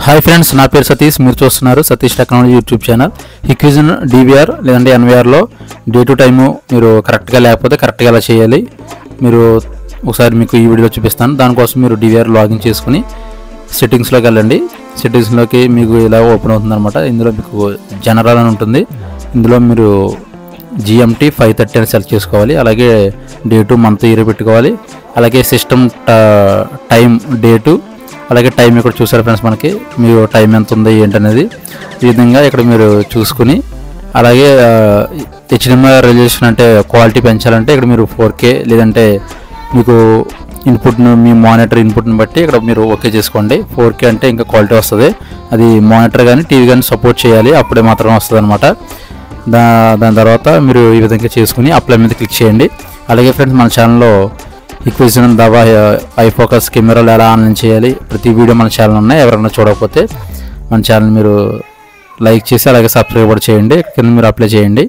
Hi friends, నా పేరు సతీష్. మీరు చూస్తున్నారు Satish technology YouTube channel. Hikvision DVR లేదంటే ఎన్విఆర్లో డే టు టైము మీరు కరెక్ట్గా లేకపోతే కరెక్ట్గా ఎలా చేయాలి మీరు ఒకసారి మీకు ఈ వీడియోలో చూపిస్తాను. దానికోసం మీరు డివిఆర్ లాగిన్ చేసుకుని సెట్టింగ్స్లోకి వెళ్ళండి. సెట్టింగ్స్లోకి మీకు ఇలా ఓపెన్ అవుతుంది అనమాట. ఇందులో మీకు జనరల్ అని ఉంటుంది. ఇందులో మీరు GMT 530 అని సెలెక్ట్ చేసుకోవాలి. అలాగే డేటు మంత్ ఇయర్ పెట్టుకోవాలి. అలాగే సిస్టమ్ టైం డేటు, అలాగే టైం ఇక్కడ చూసారు ఫ్రెండ్స్. మనకి మీరు టైం ఎంత ఉంది ఏంటనేది ఈ విధంగా ఇక్కడ మీరు చూసుకుని, అలాగే HDMI రెజల్యూషన్ అంటే క్వాలిటీ పెంచాలంటే ఇక్కడ మీరు 4K లేదంటే మీకు ఇన్పుట్ను మీ మానిటర్ ఇన్పుట్ని బట్టి ఇక్కడ మీరు ఓకే చేసుకోండి. 4K అంటే ఇంకా క్వాలిటీ వస్తుంది. అది మానిటర్ కానీ టీవీ కానీ సపోర్ట్ చేయాలి, అప్పుడే మాత్రం వస్తుంది అనమాట. దాని తర్వాత మీరు ఈ విధంగా చేసుకుని అప్లై మీద క్లిక్ చేయండి. అలాగే ఫ్రెండ్స్, మన ఛానల్లో హిక్విజన్ దవా ఐ ఫోకస్ కెమెరాలు ఎలా ఆన్లైన్ చేయాలి ప్రతి వీడియో మన ఛానల్ ఉన్నాయి. ఎవరైనా చూడకపోతే మన ఛానల్ మీరు లైక్ చేసి అలాగే సబ్స్క్రైబ్ కూడా చేయండి. కింద మీరు అప్లై చేయండి.